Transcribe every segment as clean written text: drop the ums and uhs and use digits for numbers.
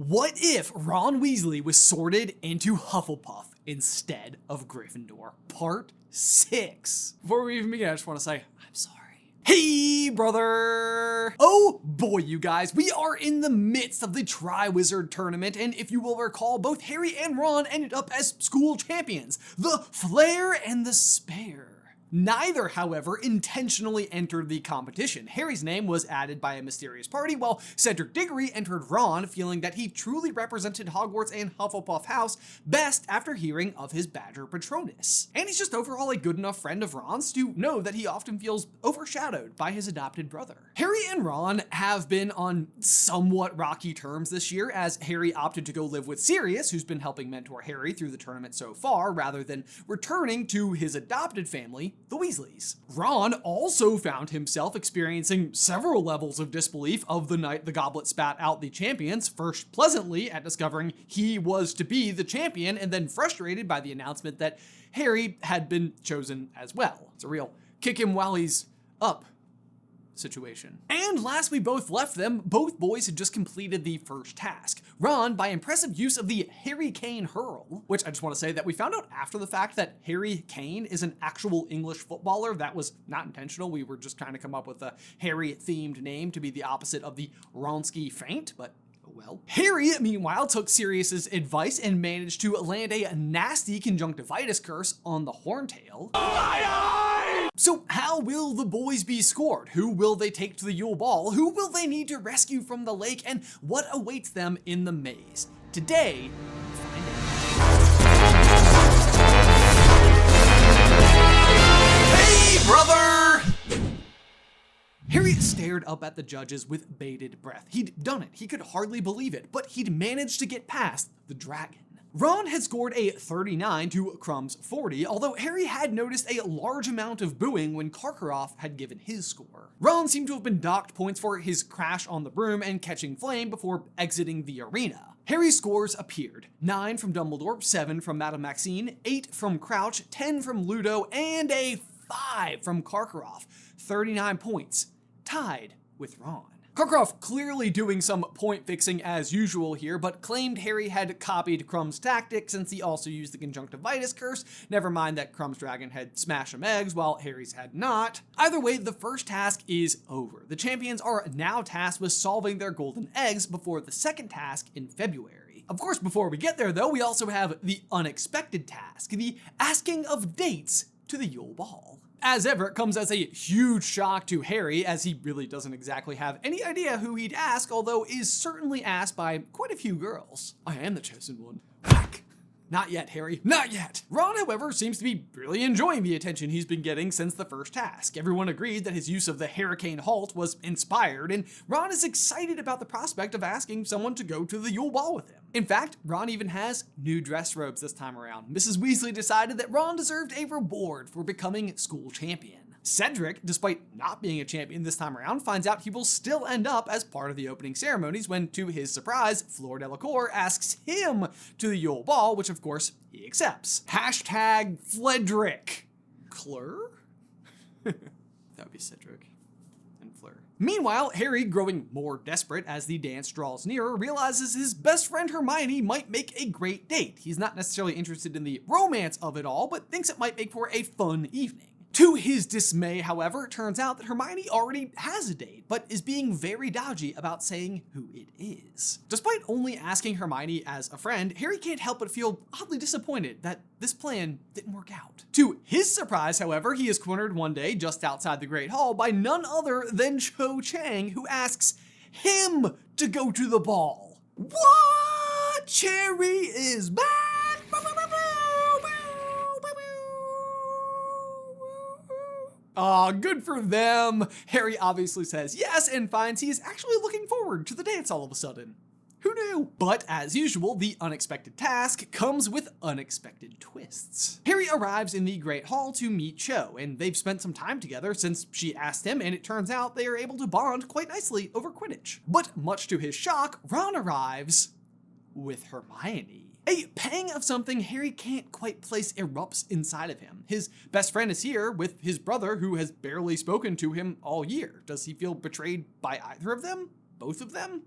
What if Ron Weasley was sorted into Hufflepuff instead of Gryffindor? Part 6. Before we even begin, I just want to say, I'm sorry. Hey, brother! Oh boy, you guys, we are in the midst of the Triwizard Tournament, and if you will recall, both Harry and Ron ended up as school champions, the Flair and the Spare. Neither, however, intentionally entered the competition. Harry's name was added by a mysterious party, while Cedric Diggory entered Ron, feeling that he truly represented Hogwarts and Hufflepuff House best after hearing of his Badger Patronus. And he's just overall a good enough friend of Ron's to know that he often feels overshadowed by his adopted brother. Harry and Ron have been on somewhat rocky terms this year, as Harry opted to go live with Sirius, who's been helping mentor Harry through the tournament so far, rather than returning to his adopted family, the Weasleys. Ron also found himself experiencing several levels of disbelief of the night the Goblet spat out the champions, first pleasantly at discovering he was to be the champion, and then frustrated by the announcement that Harry had been chosen as well. It's a real kick him while he's up situation. And last we both left them, both boys had just completed the first task. Ron, by impressive use of the Harry Kane hurl, which I just want to say that we found out after the fact that Harry Kane is an actual English footballer. That was not intentional. We were just trying to come up with a Harry-themed name to be the opposite of the Wronski feint, but oh well. Harry, meanwhile, took Sirius's advice and managed to land a nasty conjunctivitis curse on the Horntail. So how will the boys be scored? Who will they take to the Yule Ball? Who will they need to rescue from the lake? And what awaits them in the maze? Today, we'll find out. Hey, brother! Harry stared up at the judges with bated breath. He'd done it. He could hardly believe it, but he'd managed to get past the dragon. Ron had scored a 39 to Crumb's 40, although Harry had noticed a large amount of booing when Karkaroff had given his score. Ron seemed to have been docked points for his crash on the broom and catching flame before exiting the arena. Harry's scores appeared: 9 from Dumbledore, 7 from Madame Maxine, 8 from Crouch, 10 from Ludo, and a 5 from Karkaroff. 39 points, tied with Ron. Karkaroff clearly doing some point fixing as usual here, but claimed Harry had copied Crumb's tactic since he also used the conjunctivitis curse. Never mind that Crumb's dragon had smashed some eggs while Harry's had not. Either way, the first task is over. The champions are now tasked with solving their golden eggs before the second task in February. Of course, before we get there though, we also have the unexpected task, the asking of dates to the Yule Ball. As ever, it comes as a huge shock to Harry, as he really doesn't exactly have any idea who he'd ask, although is certainly asked by quite a few girls. I am the chosen one. Whack! Not yet, Harry, not yet! Ron, however, seems to be really enjoying the attention he's been getting since the first task. Everyone agreed that his use of the Hurricane Halt was inspired, and Ron is excited about the prospect of asking someone to go to the Yule Ball with him. In fact, Ron even has new dress robes this time around. Mrs. Weasley decided that Ron deserved a reward for becoming school champion. Cedric, despite not being a champion this time around, finds out he will still end up as part of the opening ceremonies when, to his surprise, Fleur Delacour asks him to the Yule Ball, which of course he accepts. Hashtag Fledrick. Clur? That would be Cedric and Fleur. Meanwhile, Harry, growing more desperate as the dance draws nearer, realizes his best friend Hermione might make a great date. He's not necessarily interested in the romance of it all, but thinks it might make for a fun evening. To his dismay, however, it turns out that Hermione already has a date, but is being very dodgy about saying who it is. Despite only asking Hermione as a friend, Harry can't help but feel oddly disappointed that this plan didn't work out. To his surprise, however, he is cornered one day just outside the Great Hall by none other than Cho Chang, who asks him to go to the ball. What? Cherry is back! Aw, good for them. Harry obviously says yes and finds he is actually looking forward to the dance all of a sudden. Who knew? But as usual, the unexpected task comes with unexpected twists. Harry arrives in the Great Hall to meet Cho, and they've spent some time together since she asked him, and it turns out they are able to bond quite nicely over Quidditch. But much to his shock, Ron arrives with Hermione. A pang of something Harry can't quite place erupts inside of him. His best friend is here with his brother, who has barely spoken to him all year. Does he feel betrayed by either of them? Both of them?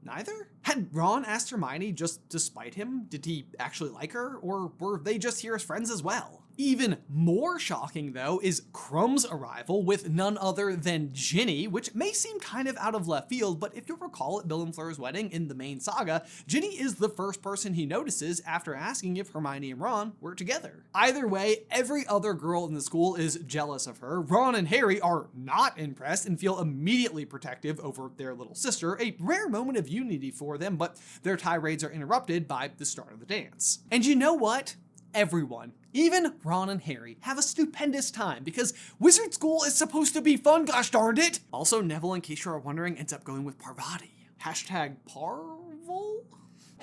Neither? Had Ron asked Hermione just to spite him? Did he actually like her? Or were they just here as friends as well? Even more shocking, though, is Krumm's arrival with none other than Ginny, which may seem kind of out of left field, but if you'll recall at Bill and Fleur's wedding in the main saga, Ginny is the first person he notices after asking if Hermione and Ron were together. Either way, every other girl in the school is jealous of her. Ron and Harry are not impressed and feel immediately protective over their little sister, a rare moment of unity for them, but their tirades are interrupted by the start of the dance. And you know what? Everyone, even Ron and Harry, have a stupendous time because wizard school is supposed to be fun, gosh darned it! Also, Neville, in case you are wondering, ends up going with Parvati. Hashtag Parvol?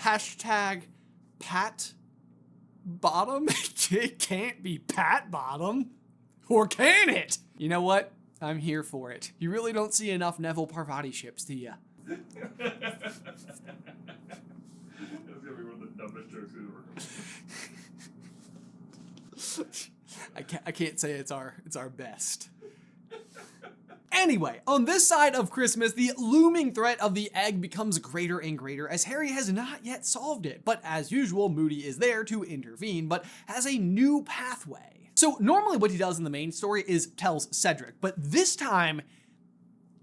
Hashtag Pat Bottom? It can't be Pat Bottom. Or can it? You know what? I'm here for it. You really don't see enough Neville Parvati ships, do ya? That's gonna be one of the dumbest jokes we've ever heard. I can't say it's our best. Anyway, on this side of Christmas, the looming threat of the egg becomes greater and greater as Harry has not yet solved it. But as usual, Moody is there to intervene, but has a new pathway. So normally what he does in the main story is tells Cedric, but this time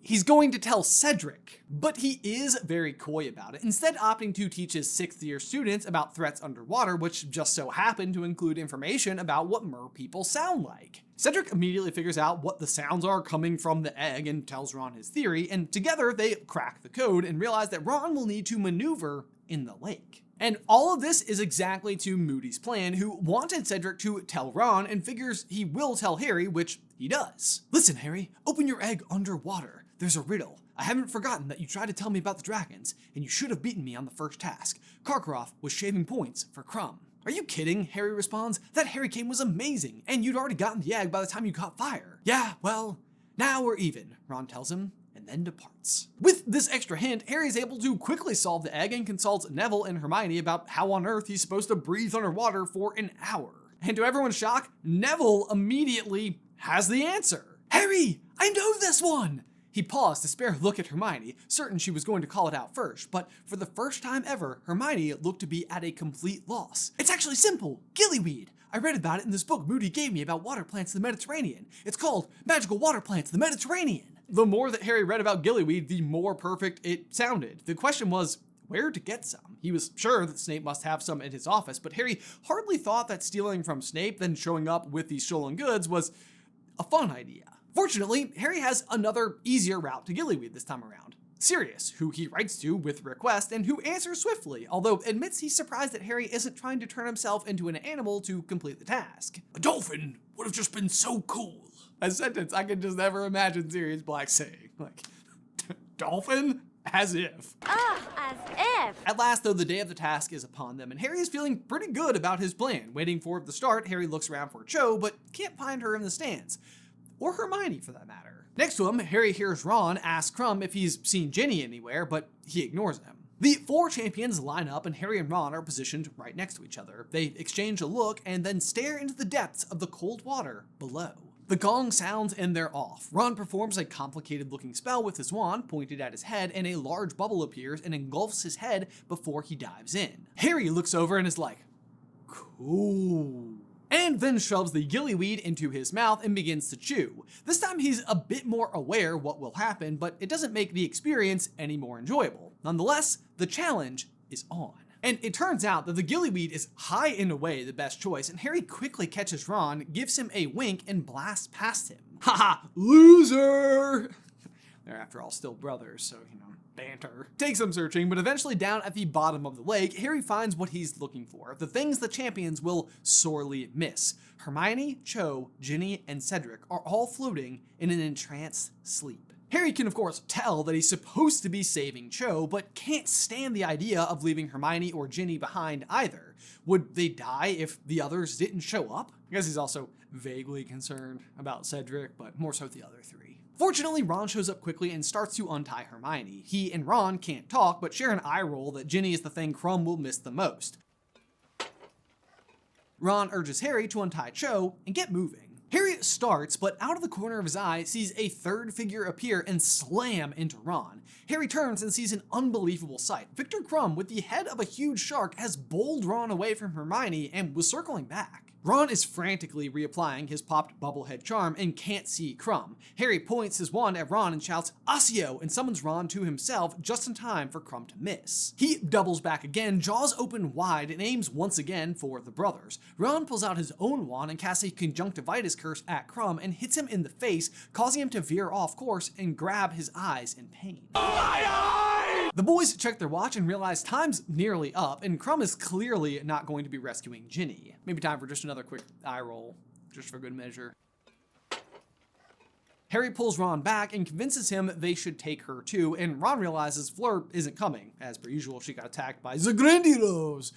he's going to tell Cedric, but he is very coy about it, instead opting to teach his 6th year students about threats underwater, which just so happen to include information about what mer people sound like. Cedric immediately figures out what the sounds are coming from the egg and tells Ron his theory, and together they crack the code and realize that Ron will need to maneuver in the lake. And all of this is exactly to Moody's plan, who wanted Cedric to tell Ron and figures he will tell Harry, which he does. Listen, Harry, open your egg underwater. There's a riddle. I haven't forgotten that you tried to tell me about the dragons, and you should have beaten me on the first task. Karkaroff was shaving points for Krumm. Are you kidding? Harry responds. That Harry game was amazing, and you'd already gotten the egg by the time you caught fire. Yeah, well, now we're even, Ron tells him, and then departs. With this extra hint, Harry is able to quickly solve the egg and consults Neville and Hermione about how on earth he's supposed to breathe underwater for an hour. And to everyone's shock, Neville immediately has the answer. Harry, I know this one! He paused to spare a look at Hermione, certain she was going to call it out first, but for the first time ever, Hermione looked to be at a complete loss. It's actually simple, gillyweed. I read about it in this book Moody gave me about water plants in the Mediterranean. It's called Magical Water Plants in the Mediterranean. The more that Harry read about gillyweed, the more perfect it sounded. The question was, where to get some? He was sure that Snape must have some in his office, but Harry hardly thought that stealing from Snape, then showing up with these stolen goods was a fun idea. Fortunately, Harry has another easier route to gillyweed this time around. Sirius, who he writes to with request and who answers swiftly, although admits he's surprised that Harry isn't trying to turn himself into an animal to complete the task. A dolphin would have just been so cool. A sentence I can just never imagine Sirius Black saying. Like, dolphin? As if. As if. At last, though, the day of the task is upon them, and Harry is feeling pretty good about his plan. Waiting for the start, Harry looks around for Cho, but can't find her in the stands. Or Hermione, for that matter. Next to him, Harry hears Ron ask Krumm if he's seen Ginny anywhere, but he ignores him. The 4 champions line up, and Harry and Ron are positioned right next to each other. They exchange a look and then stare into the depths of the cold water below. The gong sounds and they're off. Ron performs a complicated-looking spell with his wand pointed at his head, and a large bubble appears and engulfs his head before he dives in. Harry looks over and is like, cool. And then shoves the gillyweed into his mouth and begins to chew. This time he's a bit more aware what will happen, but it doesn't make the experience any more enjoyable. Nonetheless, the challenge is on. And it turns out that the gillyweed is high and away the best choice, and Harry quickly catches Ron, gives him a wink, and blasts past him. Haha, loser! They're after all still brothers, so, banter. Takes some searching, but eventually down at the bottom of the lake, Harry finds what he's looking for, the things the champions will sorely miss. Hermione, Cho, Ginny, and Cedric are all floating in an entranced sleep. Harry can of course tell that he's supposed to be saving Cho, but can't stand the idea of leaving Hermione or Ginny behind either. Would they die if the others didn't show up? I guess he's also vaguely concerned about Cedric, but more so the other 3. Fortunately, Ron shows up quickly and starts to untie Hermione. He and Ron can't talk, but share an eye roll that Ginny is the thing Krumm will miss the most. Ron urges Harry to untie Cho and get moving. Harry starts, but out of the corner of his eye sees a third figure appear and slam into Ron. Harry turns and sees an unbelievable sight. Victor Krum, with the head of a huge shark, has bowled Ron away from Hermione and was circling back. Ron is frantically reapplying his popped bubblehead charm and can't see Krum. Harry points his wand at Ron and shouts, "Accio!" and summons Ron to himself just in time for Krum to miss. He doubles back again, jaws open wide, and aims once again for the brothers. Ron pulls out his own wand and casts a conjunctivitis curse at Krum and hits him in the face, causing him to veer off course and grab his eyes in pain. The boys check their watch and realize time's nearly up, and Krum is clearly not going to be rescuing Ginny. Maybe time for just another quick eye roll, just for good measure. Harry pulls Ron back and convinces him they should take her too, and Ron realizes Fleur isn't coming. As per usual, she got attacked by the Gryffindors,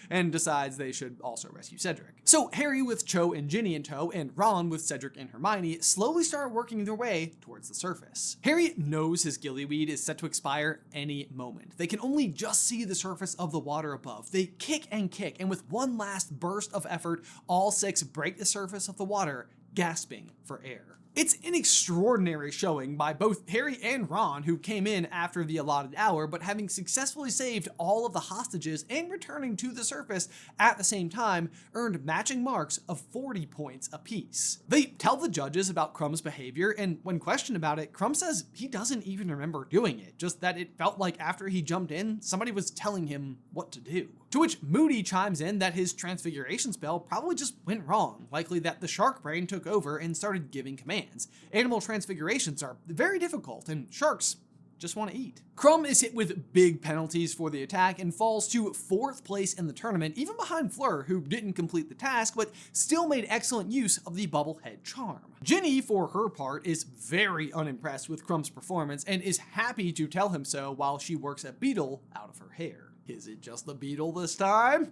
and decides they should also rescue Cedric. So Harry, with Cho and Ginny in tow, and Ron with Cedric and Hermione, slowly start working their way towards the surface. Harry knows his gillyweed is set to expire any moment. They can only just see the surface of the water above. They kick, and with one last burst of effort, all six break the surface of the water, gasping for air. It's an extraordinary showing by both Harry and Ron, who came in after the allotted hour, but having successfully saved all of the hostages and returning to the surface at the same time, earned matching marks of 40 points apiece. They tell the judges about Krum's behavior, and when questioned about it, Krum says he doesn't even remember doing it, just that it felt like after he jumped in, somebody was telling him what to do. To which Moody chimes in that his transfiguration spell probably just went wrong, likely that the shark brain took over and started giving commands. Animal transfigurations are very difficult, and sharks just want to eat. Krum is hit with big penalties for the attack and falls to 4th place in the tournament, even behind Fleur, who didn't complete the task, but still made excellent use of the bubblehead charm. Ginny, for her part, is very unimpressed with Krum's performance and is happy to tell him so while she works a beetle out of her hair. Is it just the beetle this time?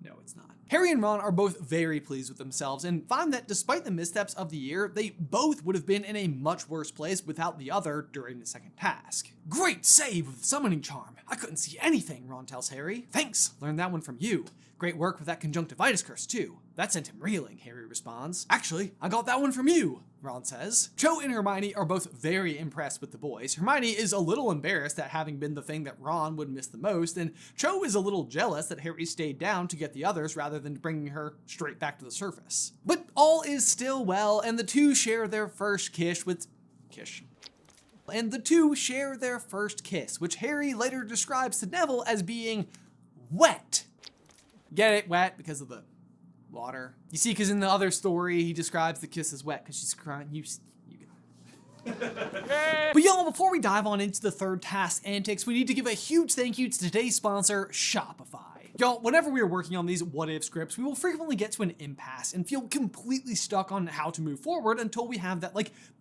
No, it's not. Harry and Ron are both very pleased with themselves and find that despite the missteps of the year, they both would have been in a much worse place without the other during the second task. "Great save with the summoning charm. I couldn't see anything," Ron tells Harry. "Thanks, learned that one from you. Great work with that conjunctivitis curse too. That sent him reeling," Harry responds. "Actually, I got that one from you," Ron says. Cho and Hermione are both very impressed with the boys. Hermione is a little embarrassed at having been the thing that Ron would miss the most, and Cho is a little jealous that Harry stayed down to get the others rather than bringing her straight back to the surface. But all is still well, and the two share their first kiss, which Harry later describes to Neville as being wet. Get it? Wet because of the water. You see, because in the other story, he describes the kiss as wet because she's crying. You get it. But y'all, before we dive on into the third task antics, we need to give a huge thank you to today's sponsor, Shopify. Y'all, whenever we are working on these what-if scripts, we will frequently get to an impasse and feel completely stuck on how to move forward until we have that,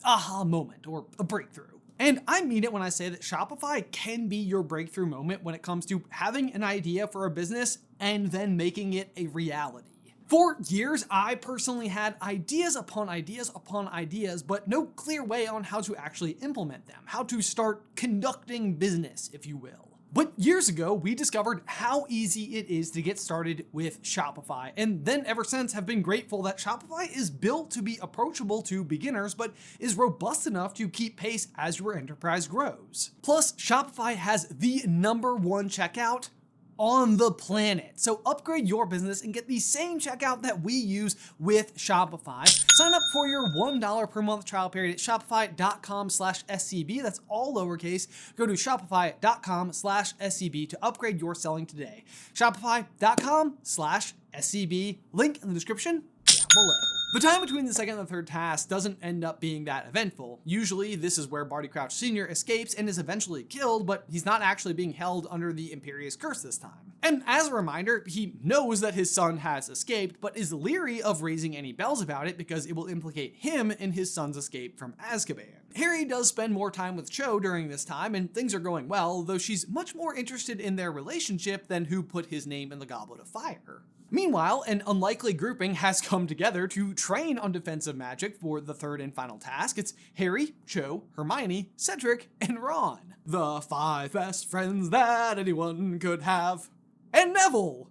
aha moment or a breakthrough. And I mean it when I say that Shopify can be your breakthrough moment when it comes to having an idea for a business and then making it a reality. For years, I personally had ideas upon ideas upon ideas, but no clear way on how to actually implement them, how to start conducting business, if you will. But years ago, we discovered how easy it is to get started with Shopify, and then ever since have been grateful that Shopify is built to be approachable to beginners, but is robust enough to keep pace as your enterprise grows. Plus, Shopify has the #1 checkout on the planet. So upgrade your business and get the same checkout that we use with Shopify. Sign up for your $1 per month trial period at shopify.com/SCB. That's all lowercase. Go to shopify.com/SCB to upgrade your selling today. Shopify.com/SCB. Link in the description down below. The time between the second and the third task doesn't end up being that eventful. Usually, this is where Barty Crouch Sr. escapes and is eventually killed, but he's not actually being held under the Imperious Curse this time. And as a reminder, he knows that his son has escaped, but is leery of raising any bells about it because it will implicate him in his son's escape from Azkaban. Harry does spend more time with Cho during this time, and things are going well, though she's much more interested in their relationship than who put his name in the Goblet of Fire. Meanwhile, an unlikely grouping has come together to train on defensive magic for the third and final task. It's Harry, Cho, Hermione, Cedric, and Ron. The 5 best friends that anyone could have. And Neville!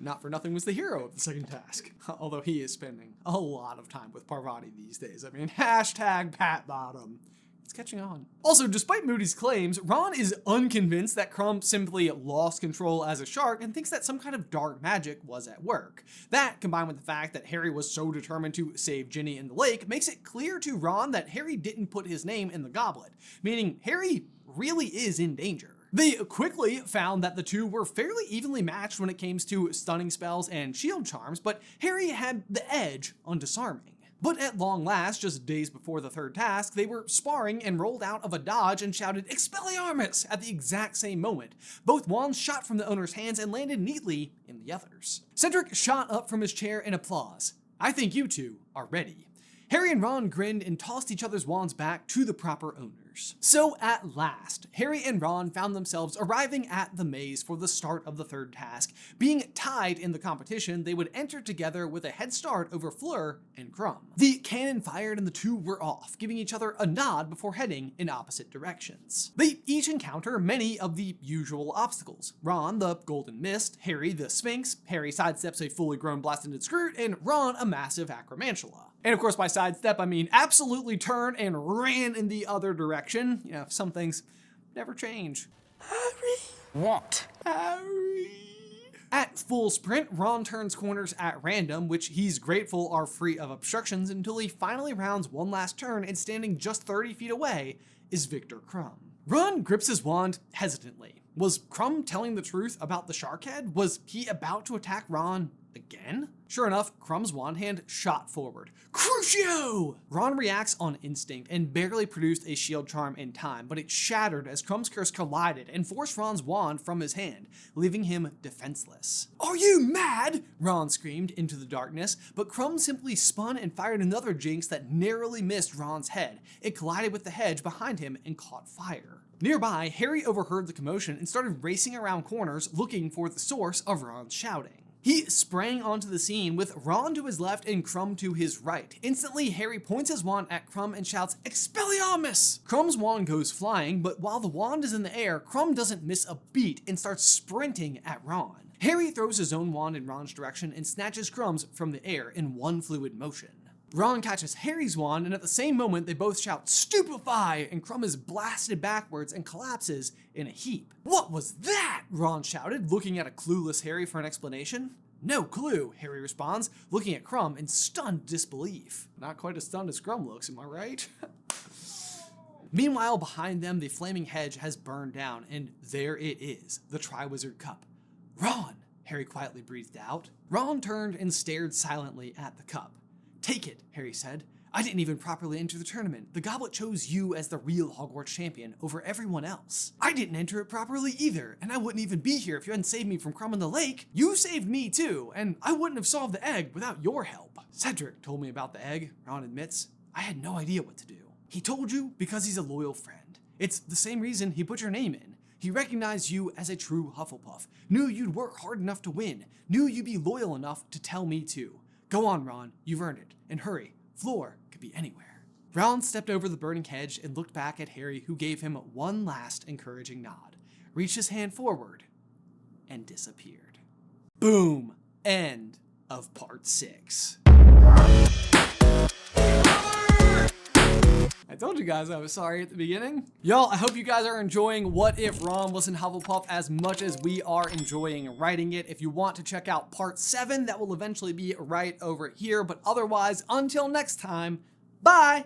Not for nothing was the hero of the second task, although he is spending a lot of time with Parvati these days. I mean, hashtag Pat Bottom. It's catching on. Also, despite Moody's claims, Ron is unconvinced that Crumb simply lost control as a shark and thinks that some kind of dark magic was at work. That, combined with the fact that Harry was so determined to save Ginny in the lake, makes it clear to Ron that Harry didn't put his name in the goblet, meaning Harry really is in danger. They quickly found that the two were fairly evenly matched when it came to stunning spells and shield charms, but Harry had the edge on disarming. But at long last, just days before the third task, they were sparring and rolled out of a dodge and shouted Expelliarmus at the exact same moment. Both wands shot from the owner's hands and landed neatly in the others. Cedric shot up from his chair in applause. I think you two are ready. Harry and Ron grinned and tossed each other's wands back to the proper owners. So at last, Harry and Ron found themselves arriving at the maze for the start of the third task. Being tied in the competition, they would enter together with a head start over Fleur and Crumb. The cannon fired and the two were off, giving each other a nod before heading in opposite directions. They each encounter many of the usual obstacles. Ron, the Golden Mist, Harry, the Sphinx, Harry sidesteps a fully grown Blasted Scroot, and Ron, a massive Acromantula. And of course, by sidestep, I mean absolutely turn and ran in the other direction. You know, some things never change. Harry! What? Harry! At full sprint, Ron turns corners at random, which he's grateful are free of obstructions, until he finally rounds one last turn, and standing just 30 feet away is Victor Crumb. Ron grips his wand hesitantly. Was Crumb telling the truth about the shark head? Was he about to attack Ron again? Sure enough, Crumb's wand hand shot forward. Crucio! Ron reacts on instinct and barely produced a shield charm in time, but it shattered as Crumb's curse collided and forced Ron's wand from his hand, leaving him defenseless. Are you mad? Ron screamed into the darkness, but Crumb simply spun and fired another jinx that narrowly missed Ron's head. It collided with the hedge behind him and caught fire. Nearby, Harry overheard the commotion and started racing around corners looking for the source of Ron's shouting. He sprang onto the scene with Ron to his left and Crumb to his right. Instantly, Harry points his wand at Crumb and shouts, Expelliarmus! Crumb's wand goes flying, but while the wand is in the air, Crumb doesn't miss a beat and starts sprinting at Ron. Harry throws his own wand in Ron's direction and snatches Crumb's from the air in one fluid motion. Ron catches Harry's wand, and at the same moment, they both shout, Stupefy! And Crumb is blasted backwards and collapses in a heap. What was that? Ron shouted, looking at a clueless Harry for an explanation. No clue, Harry responds, looking at Crumb in stunned disbelief. Not quite as stunned as Crumb looks, am I right? Meanwhile, behind them, the flaming hedge has burned down, and there it is, the Triwizard Cup. Ron, Harry quietly breathed out. Ron turned and stared silently at the cup. Take it, Harry said. I didn't even properly enter the tournament. The goblet chose you as the real Hogwarts champion over everyone else. I didn't enter it properly either, and I wouldn't even be here if you hadn't saved me from Crumb in the lake. You saved me too, and I wouldn't have solved the egg without your help. Cedric told me about the egg, Ron admits. I had no idea what to do. He told you because he's a loyal friend. It's the same reason he put your name in. He recognized you as a true Hufflepuff, knew you'd work hard enough to win, knew you'd be loyal enough to tell me too. Go on, Ron, you've earned it, and hurry. Fleur could be anywhere. Ron stepped over the burning hedge and looked back at Harry, who gave him one last encouraging nod, reached his hand forward, and disappeared. Boom! End of part 6. I told you guys I was sorry at the beginning. Y'all, I hope you guys are enjoying What If Ron Was in Hufflepuff as much as we are enjoying writing it. If you want to check out part 7, that will eventually be right over here. But otherwise, until next time, bye!